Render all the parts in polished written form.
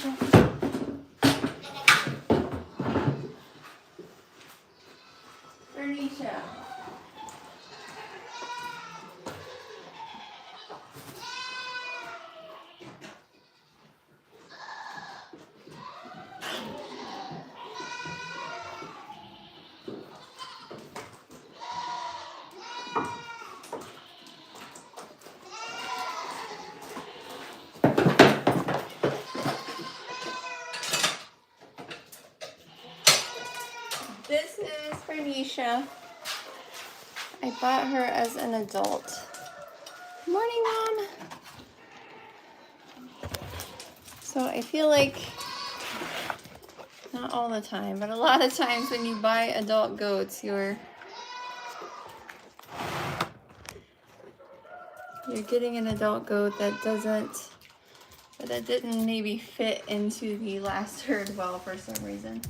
Misha. Bernicia. This is Bernicia. I bought her as an adult. Morning, Mom. So I feel like, not all the time, but a lot of times when you buy adult goats, you're getting an adult goat that didn't maybe fit into the last herd well for some reason.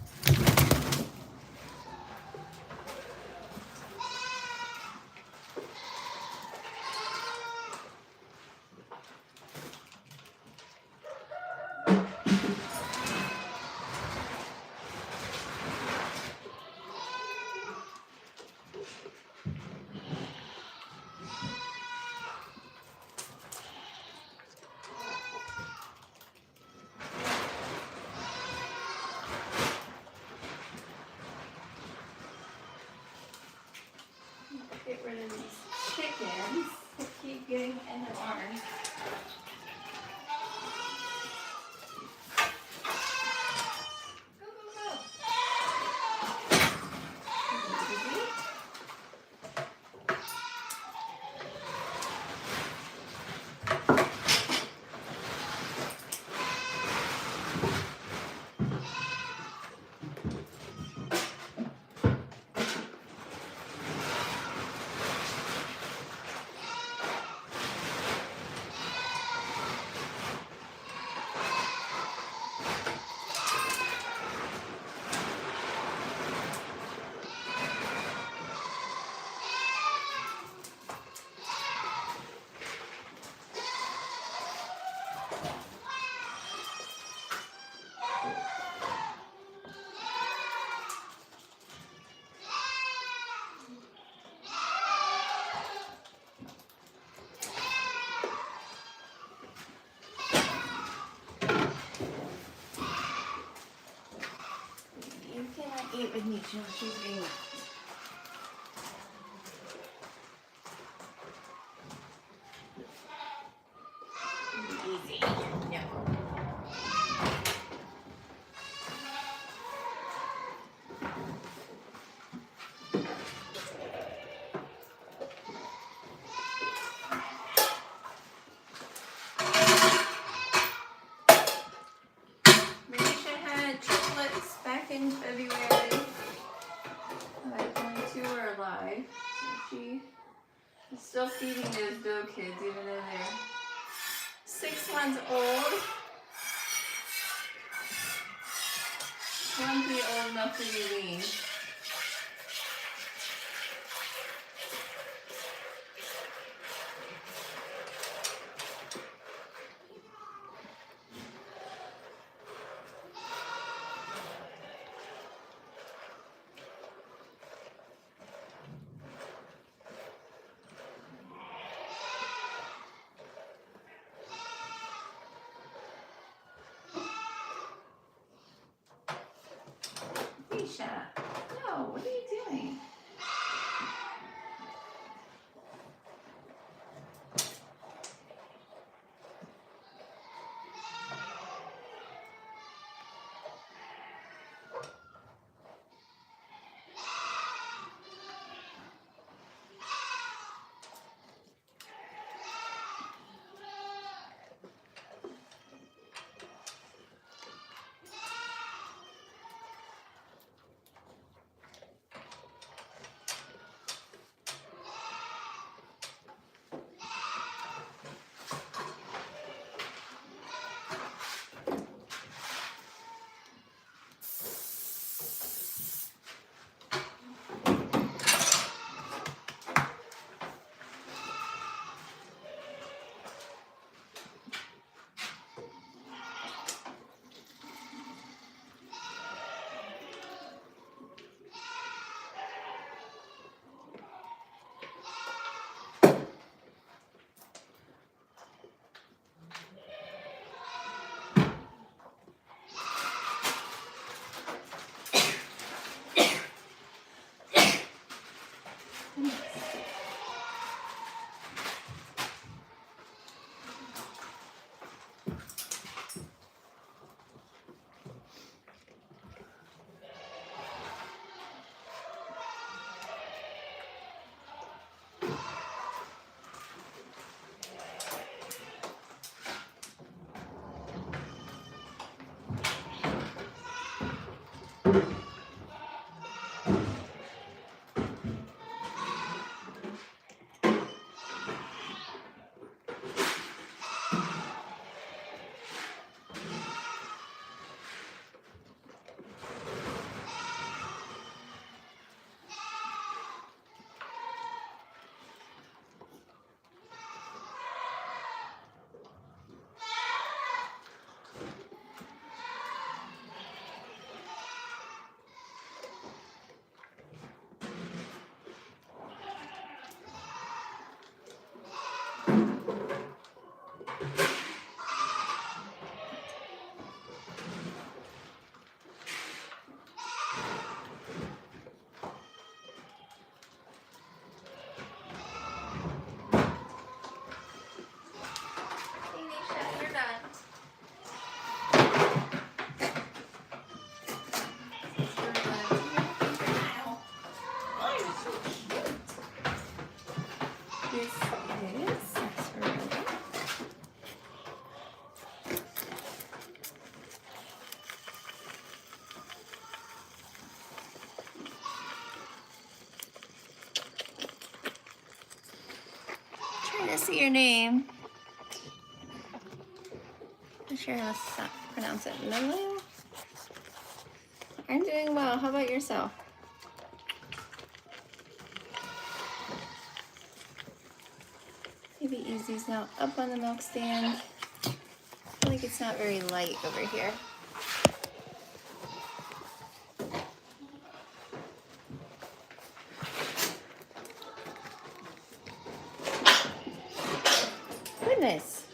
Get rid of these chickens that keep getting in the barn. Go, go, go. You cannot eat with Nietzsche. She's being loud. Easy. No. Manisha had triplets back in February. Only 2 were alive. So she is still feeding those doe kids even though they're 6 months old. Won't be old enough to be weaned. Misha. see your name. Not sure how to pronounce it. Lulu? I'm doing well. How about yourself? Maybe Easy's now up on the milk stand. I feel like it's not very light over here. Goodness.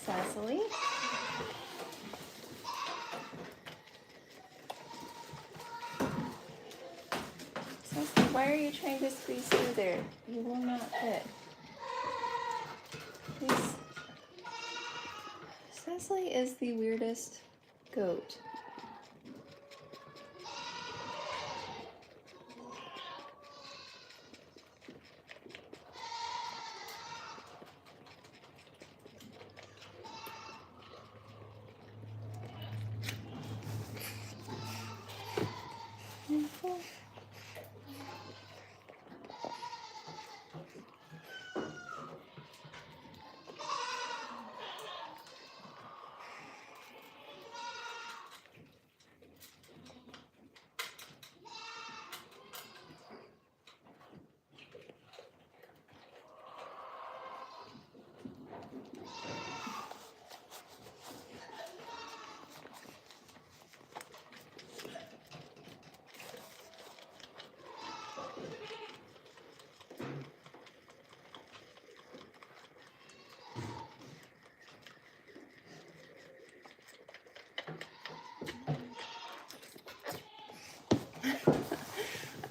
Cecily. Cecily, why are you trying to squeeze through there? You will not fit. Please. Cecily is the weirdest goat.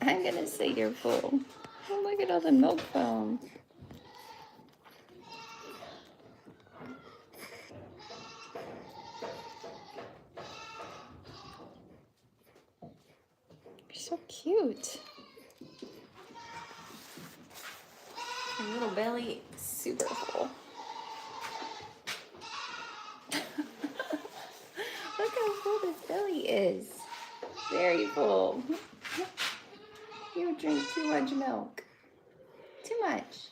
I'm gonna say you're full. Oh, look at all the milk foam. You're so cute. Your little belly is super full. Look how full this belly is. Very full. You drink too much milk. Too much.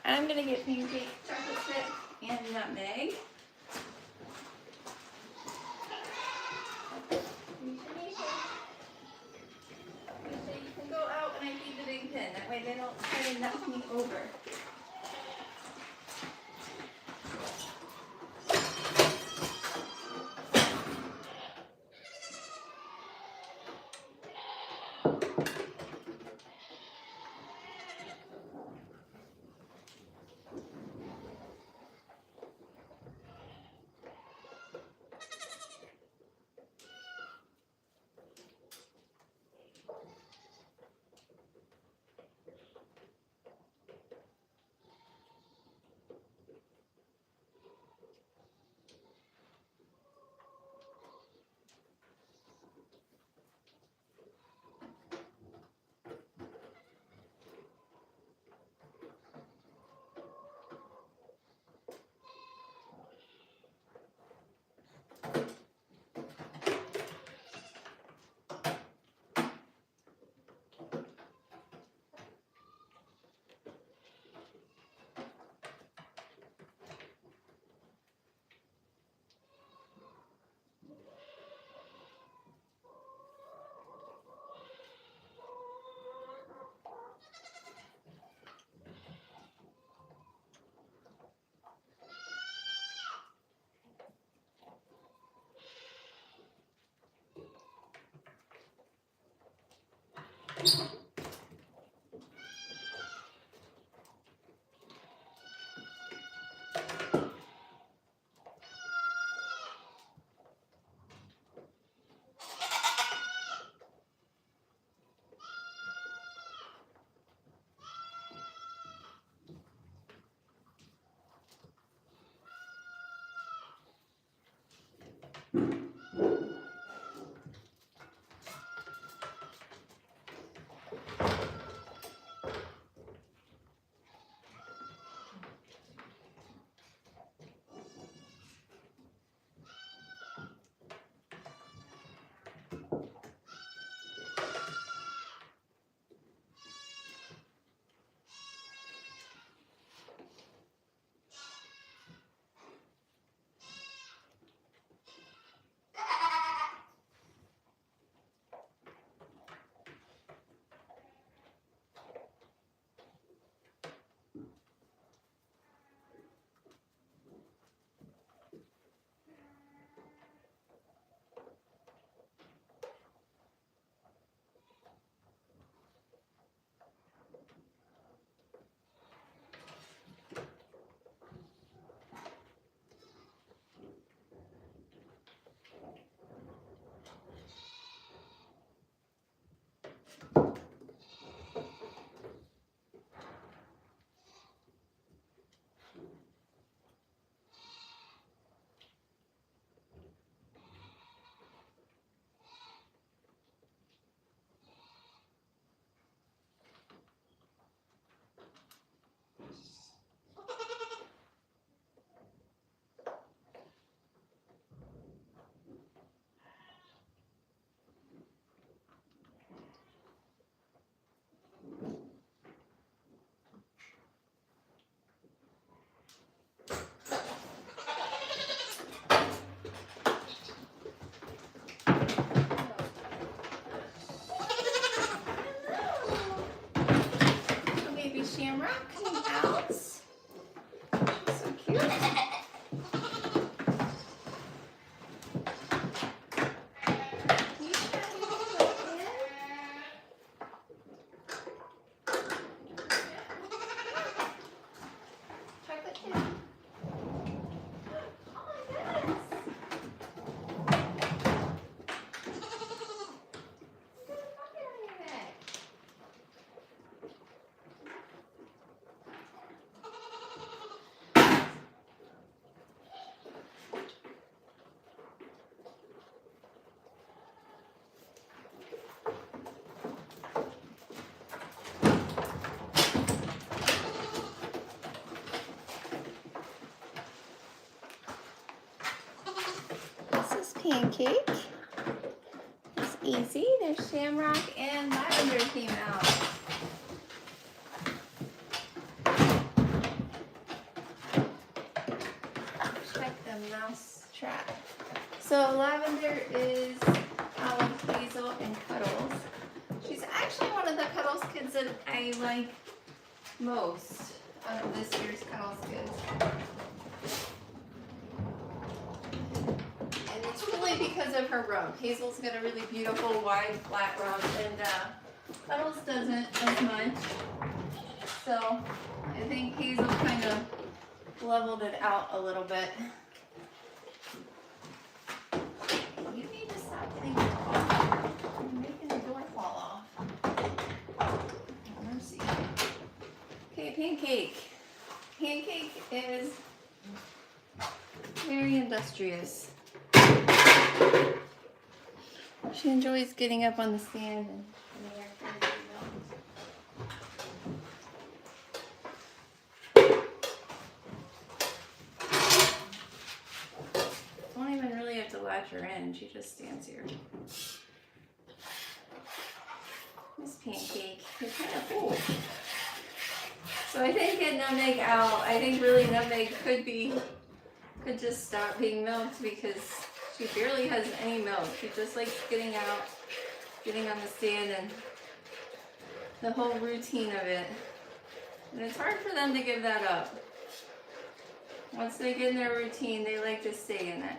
I'm gonna get pancake, chocolate chip, and nutmeg. You can go out and I feed the big pin. That way they don't try to knock me over. Shamrock came out. She's so cute. Chocolate too. Oh my goodness. Get a puppy on your neck. This is Pancake. It's easy. There's Shamrock and Lavender came out. Check the mouse trap. So Lavender is Olive, Hazel, and Cuddles. She's actually one of the Cuddles kids that I like most out of this year's Cuddles kids. And it's really because of her rump. Hazel's got a really beautiful, wide, flat rump, and Cuddles doesn't as much. So I think Hazel kind of leveled it out a little bit. You need to stop getting tall. You're making the door fall off. Oh, mercy. Okay, Pancake. Pancake is very industrious. She enjoys getting up on the stand and getting her crazy milk. Don't even really have to latch her in. She just stands here. Miss Pancake. You're kind of cool. So I think get Nutmeg out. I think really Nutmeg could just stop being milked because she barely has any milk. She just likes getting out, getting on the stand, and the whole routine of it. And it's hard for them to give that up. Once they get in their routine, they like to stay in it.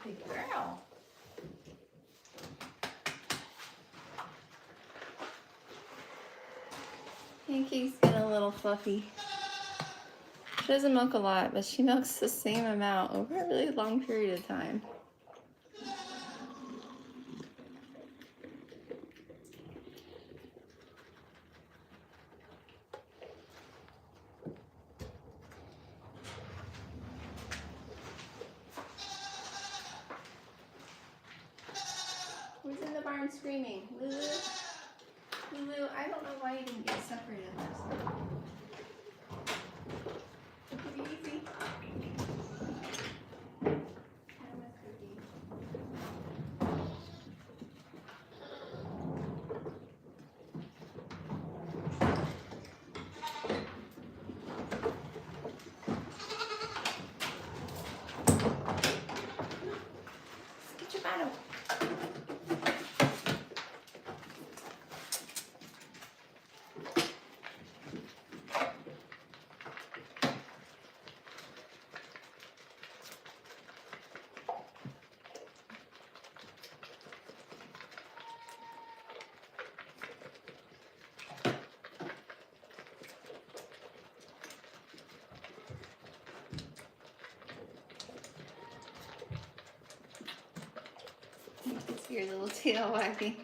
Big girl. Pancake's getting a little fluffy. She doesn't milk a lot, but she milks the same amount over a really long period of time. Who's in the barn screaming? Lulu? Lulu, I don't know why you didn't get separated last night. Take it easy. I'm a cookie. Get your bottle. Your little tail wagging.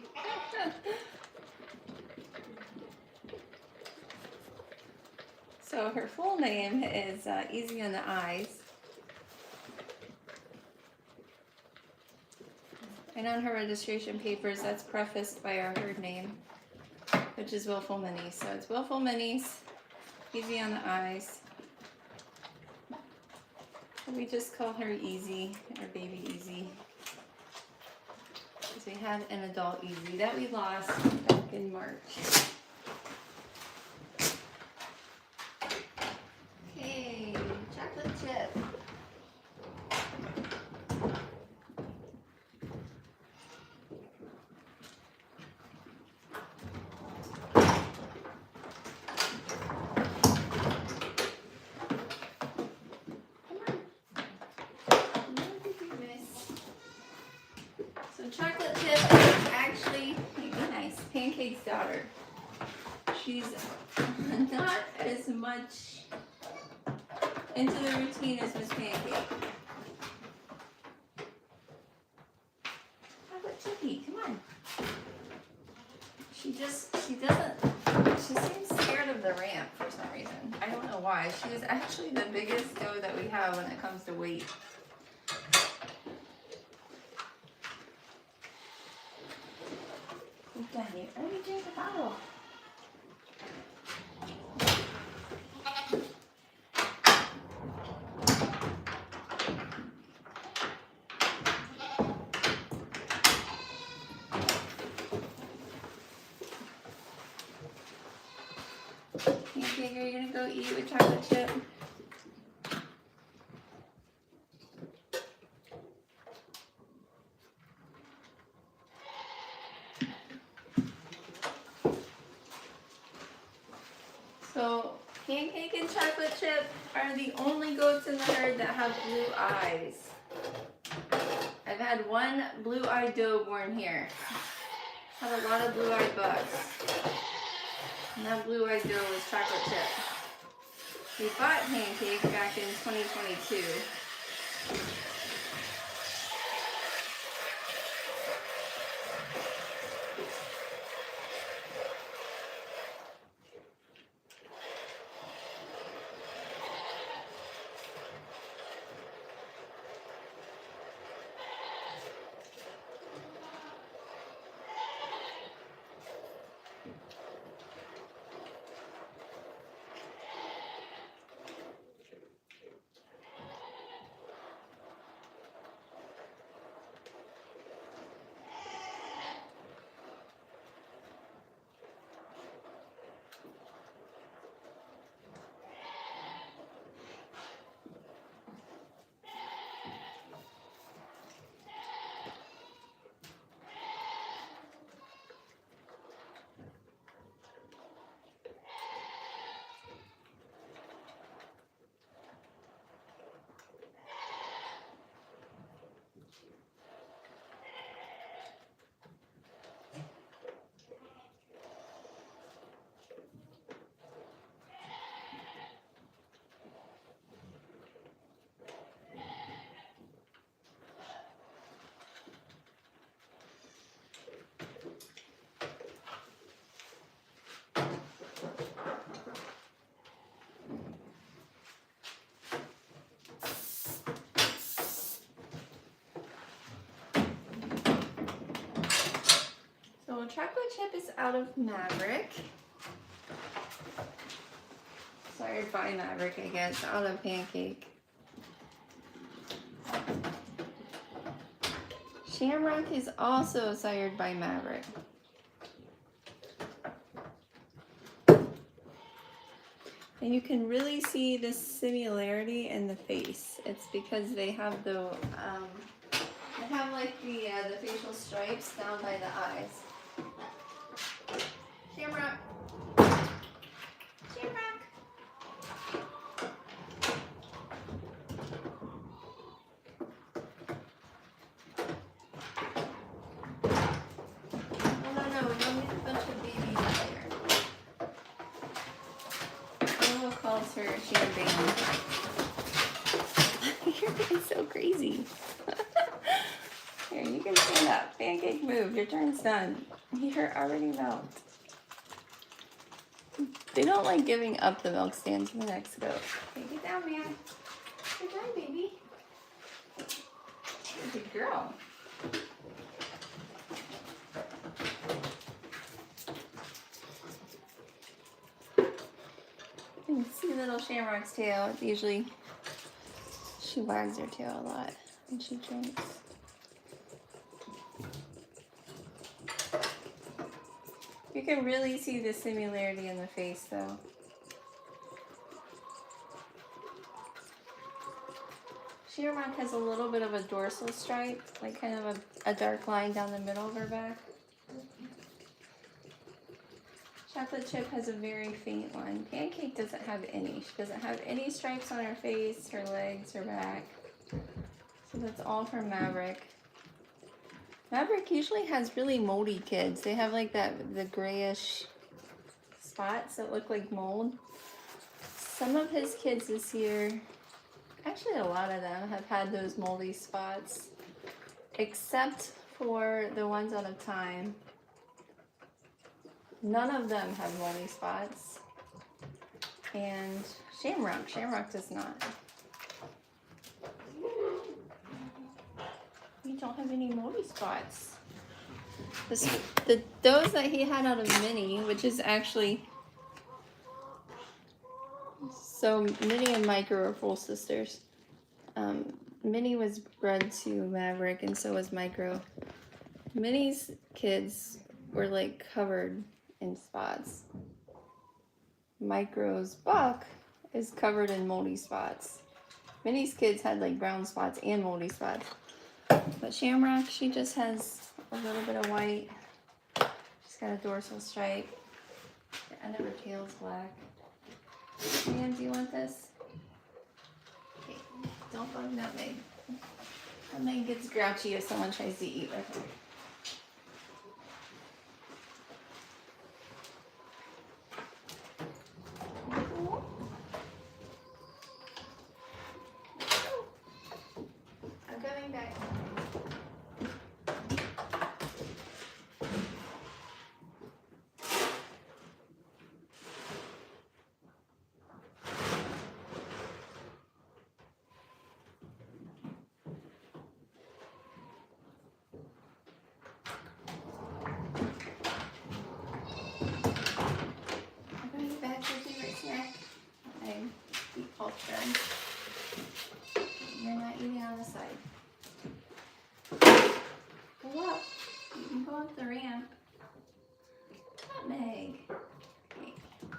So her full name is Easy on the Eyes. And on her registration papers, that's prefaced by our herd name, which is Willful Minis. So it's Willful Minis, Easy on the Eyes. We just call her Easy, or baby Easy. Because we had an adult Easy that we lost back in March. Okay, chocolate chip. So chocolate chip is actually, be nice, Pancake's daughter. She's not as much into the routine as Miss Pancake. Chocolate Chippy, come on. She seems scared of the ramp for some reason. I don't know why. She is actually the biggest doe that we have when it comes to weight. Daddy, let me drink the bottle. Pancake, are you gonna go eat with chocolate chip? So, Pancake and Chocolate Chip are the only goats in the herd that have blue eyes. I've had one blue-eyed doe born here. Had a lot of blue-eyed bucks. And that blue-eyed doe was Chocolate Chip. We bought Pancake back in 2022. So Chocolate Chip is out of Maverick. Sired by Maverick, I guess, out of Pancake. Shamrock is also sired by Maverick. And you can really see the similarity in the face. It's because they have like the facial stripes down by the eyes. Shamrock. Shamrock. No, we don't need a bunch of babies out here. Willow calls her champagne. You're being so crazy. Here, you You can stand up. Pancake, move. Your turn's done. You're already milked. They don't like giving up the milk stand to the next goat. Okay, get down, man. Good done, baby. Good girl. You can see little Shamrock's tail. Usually, she wags her tail a lot when she drinks. You can really see the similarity in the face, though. Shamrock has a little bit of a dorsal stripe, like kind of a dark line down the middle of her back. Chocolate Chip has a very faint one. Pancake doesn't have any. She doesn't have any stripes on her face, her legs, her back. So that's all for Maverick. Maverick usually has really moldy kids. They have like the grayish spots that look like mold. Some of his kids this year, actually a lot of them, have had those moldy spots, except for the ones out of time. None of them have moldy spots. And Shamrock does not. You don't have any moldy spots. Those that he had out of Minnie, which is actually, so Minnie and Micro are full sisters. Minnie was bred to Maverick, and so was Micro. Minnie's kids were like covered in spots. Micro's buck is covered in moldy spots. Minnie's kids had like brown spots and moldy spots. But Shamrock, she just has a little bit of white. She's got a dorsal stripe. The end of her tail's black. Sam, do you want this? Okay, don't bug Nutmeg. Nutmeg gets grouchy if someone tries to eat with her. I'm coming back. You're not eating on the side. Go up. You can go up the ramp. Nutmeg. Okay.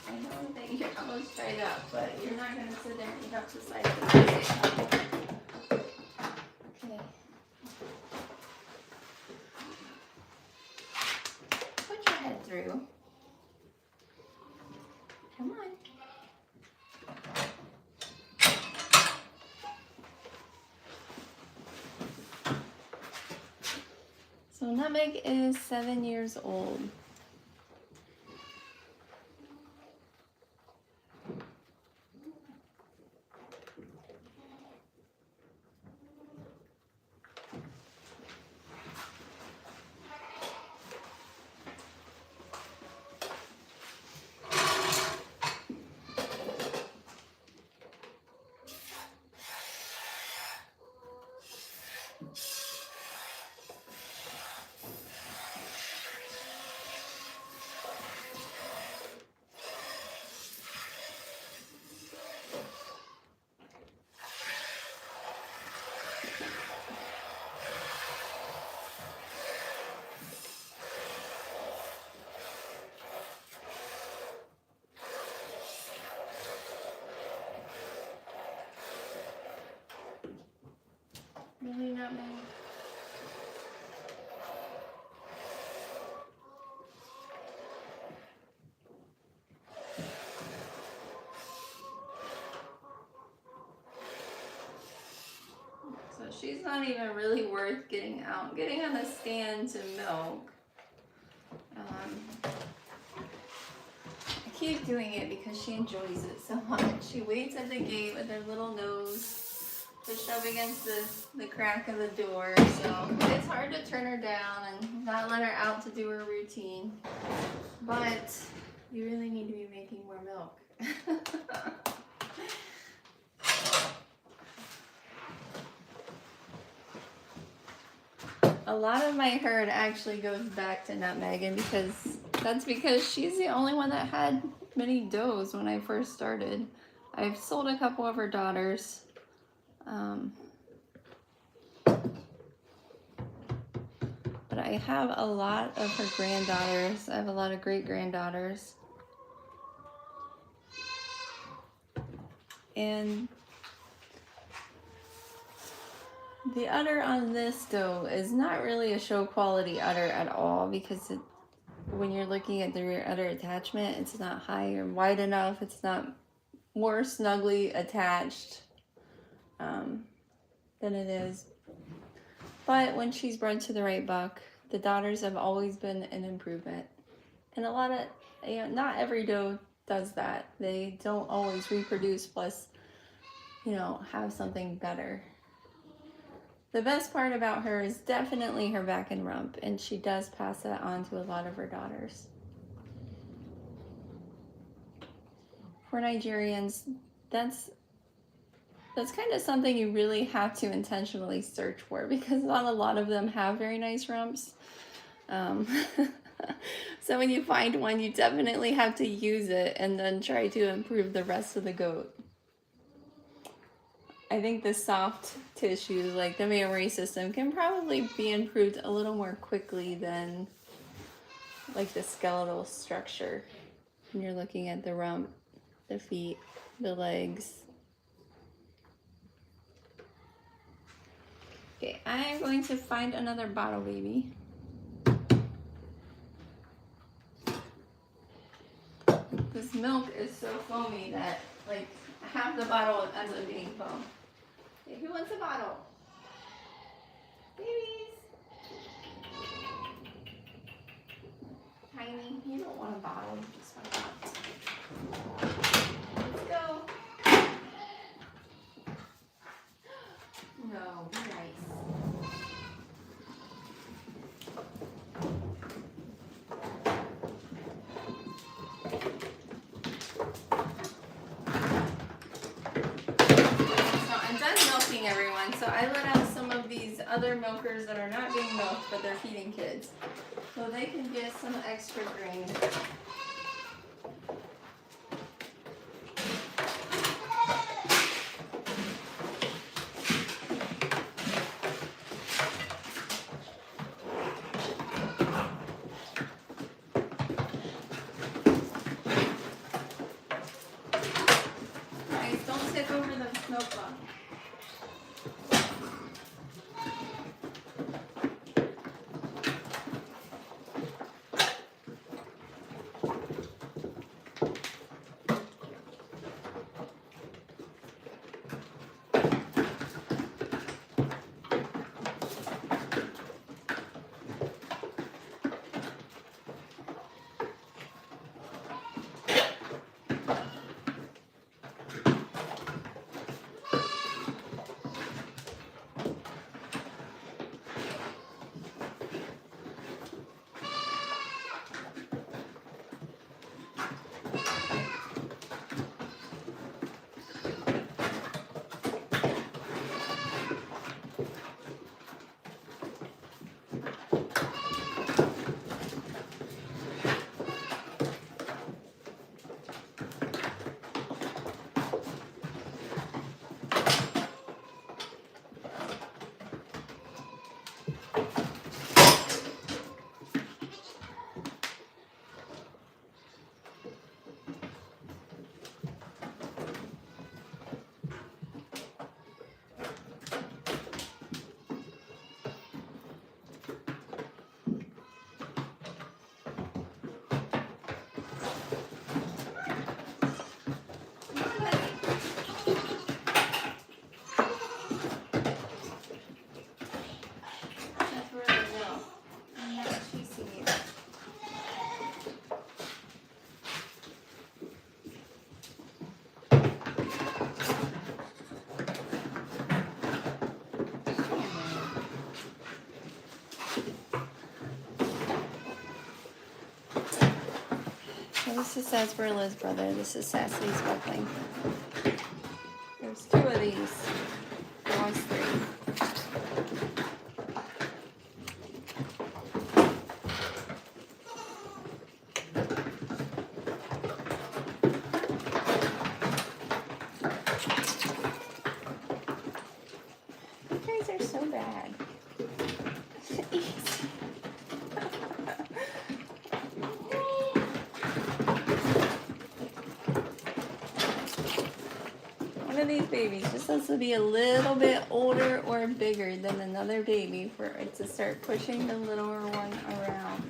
I know that you're almost dried up, but you're not going to sit there and eat up the side of the plate. Okay. Put your head through. Come on. So Nutmeg is 7 years old. Really, Nutmeg? So she's not even really worth getting out. Getting on the stand to milk. I keep doing it because she enjoys it so much. She waits at the gate with her little nose pushed up against the crack of the door, so it's hard to turn her down and not let her out to do her routine. But you really need to be making more milk. A lot of my herd actually goes back to Nutmeg, and that's because she's the only one that had many does when I first started. I've sold a couple of her daughters. But I have a lot of her granddaughters. I have a lot of great-granddaughters. And the udder on this doe is not really a show quality udder at all, because when you're looking at the rear udder attachment, it's not high or wide enough. It's not more snugly attached than it is. But when she's bred to the right buck, the daughters have always been an improvement. And a lot of, not every doe does that. They don't always reproduce plus, have something better. The best part about her is definitely her back and rump, and she does pass that on to a lot of her daughters. For Nigerians, that's kind of something you really have to intentionally search for, because not a lot of them have very nice rumps. So when you find one, you definitely have to use it and then try to improve the rest of the goat. I think the soft tissue, like the mammary system, can probably be improved a little more quickly than like the skeletal structure. When you're looking at the rump, the feet, the legs. Okay, I'm going to find another bottle baby. This milk is so foamy that like half the bottle ends up being foam. Okay, who wants a bottle? Babies! Tiny, you don't want a bottle, you just want a bottle. Let's go. No, be nice. Everyone, so I let out some of these other milkers that are not being milked, but they're feeding kids, so they can get some extra grain. Guys, don't tip over the milk bottle. This is Sarsaparillas' brother. This is Sassy's sparkling. There's 2 of these. There was 3. You guys are so bad. One of these babies just has to be a little bit older or bigger than another baby for it to start pushing the littler one around.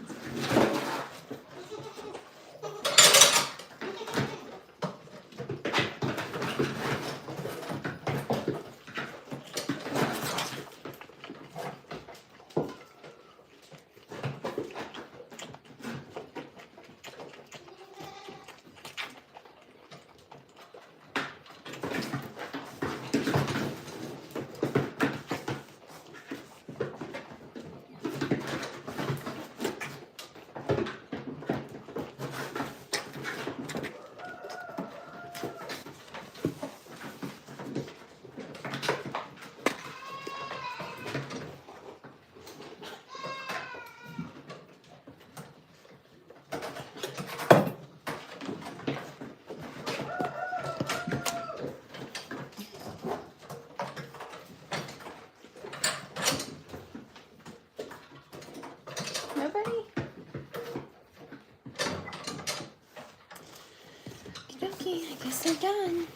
Nobody? Okay, I guess they're done.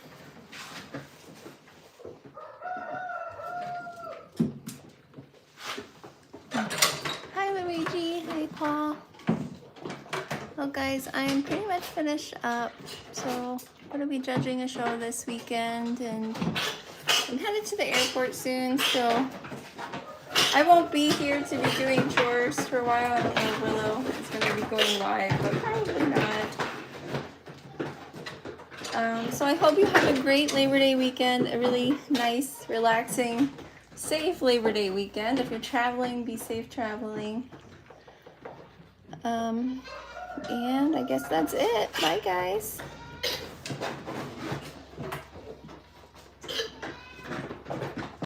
Hi Luigi, hi Paul. Well guys, I am pretty much finished up, so I'm going to be judging a show this weekend, and I'm headed to the airport soon, so I won't be here to be doing chores for a while. I don't know if Willow is going to be going live, but probably not. So I hope you have a great Labor Day weekend, a really nice, relaxing, safe Labor Day weekend. If you're traveling, be safe traveling. And I guess that's it. Bye, guys.